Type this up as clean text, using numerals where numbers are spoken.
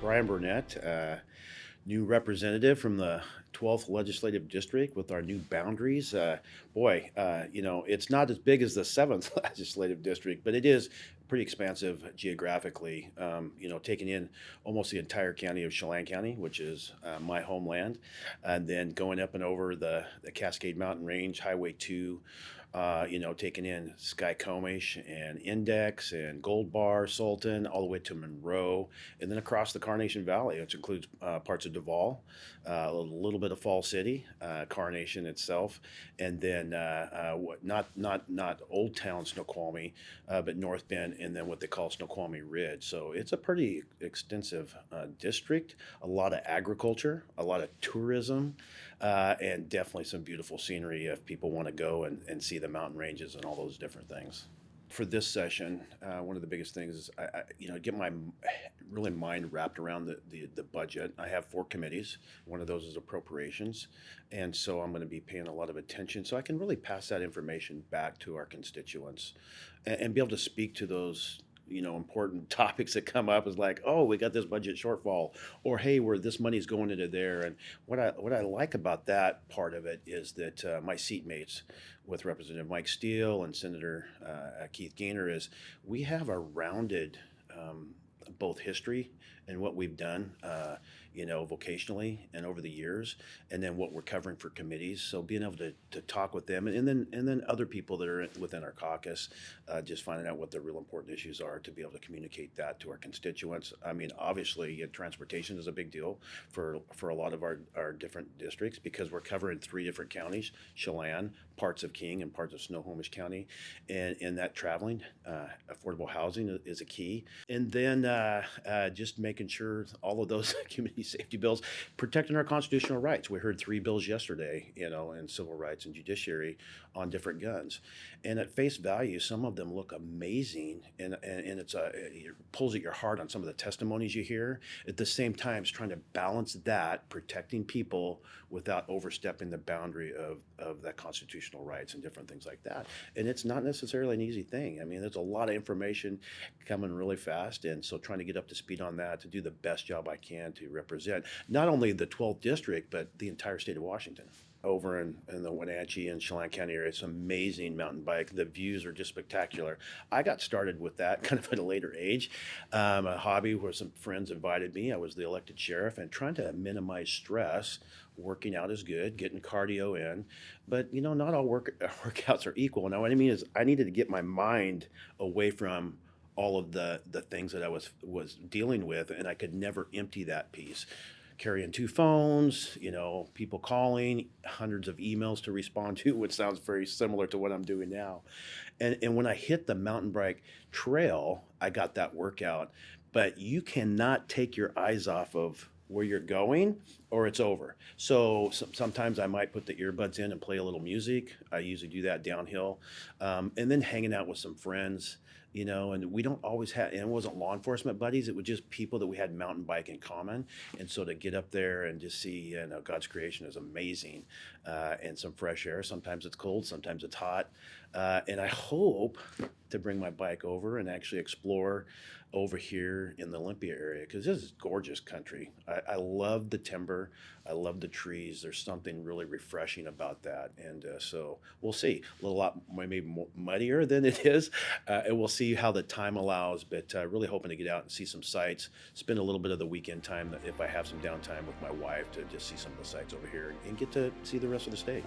Brian Burnett, new representative from the 12th Legislative District with our new boundaries. It's not as big as the 7th Legislative District, but it is pretty expansive geographically, taking in almost the entire county of Chelan County, which is my homeland, and then going up and over the Cascade Mountain Range, Highway 2, taking in Skycomish and Index and Gold Bar, Sultan, all the way to Monroe, and then across the Carnation Valley, which includes parts of Duval, a little bit of Fall City, Carnation itself, and then not Old Town Snoqualmie, but North Bend, and then what they call Snoqualmie Ridge. So it's a pretty extensive district, a lot of agriculture, a lot of tourism, and definitely some beautiful scenery if people want to go and see the mountain ranges and all those different things. For this session, one of the biggest things is get my really mind wrapped around the budget. I have 4 committees. One of those is appropriations, and so I'm going to be paying a lot of attention so I can really pass that information back to our constituents and be able to speak to those important topics that come up is like, oh, we got this budget shortfall, or hey, where this money's going into there. And what I like about that part of it is that my seatmates with Representative Mike Steele and Senator Keith Gaynor is we have a rounded both history and what we've done, vocationally and over the years, and then what we're covering for committees. So being able to talk with them, and then other people that are within our caucus, just finding out what the real important issues are to be able to communicate that to our constituents. I mean, obviously, transportation is a big deal for a lot of our different districts because we're covering 3 different counties: Chelan, parts of King, and parts of Snohomish County, and in that traveling, affordable housing is a key, and then just making sure all of those community safety bills, protecting our constitutional rights. We heard 3 bills yesterday, in civil rights and judiciary on different guns. And at face value, some of them look amazing, and it pulls at your heart on some of the testimonies you hear. At the same time, it's trying to balance that, protecting people without overstepping the boundary of that constitutional rights and different things like that. And it's not necessarily an easy thing. I mean, there's a lot of information coming really fast, and so trying to get up to speed on that to do the best job I can to represent not only the 12th district, but the entire state of Washington. Over in the Wenatchee and Chelan County area, it's amazing mountain bike. The views are just spectacular. I got started with that kind of at a later age, a hobby where some friends invited me. I was the elected sheriff and trying to minimize stress. Working out is good, getting cardio in, but not all workouts are equal. Now, what I mean is I needed to get my mind away from all of the things that I was dealing with, and I could never empty that piece. Carrying 2 phones, people calling, hundreds of emails to respond to, which sounds very similar to what I'm doing now. And when I hit the mountain bike trail, I got that workout. But you cannot take your eyes off of where you're going or it's over. So sometimes I might put the earbuds in and play a little music. I usually do that downhill. And then hanging out with some friends, and we don't always have, and it wasn't law enforcement buddies, it was just people that we had mountain bike in common. And so to get up there and just see, God's creation is amazing, and some fresh air. Sometimes it's cold, sometimes it's hot. And I hope to bring my bike over and actually explore over here in the Olympia area, because this is gorgeous country. I love the timber. I love the trees. There's something really refreshing about that. And so we'll see. A lot maybe muddier than it is. And we'll see how the time allows, but really hoping to get out and see some sights, spend a little bit of the weekend time if I have some downtime with my wife to just see some of the sights over here and get to see the rest of the state.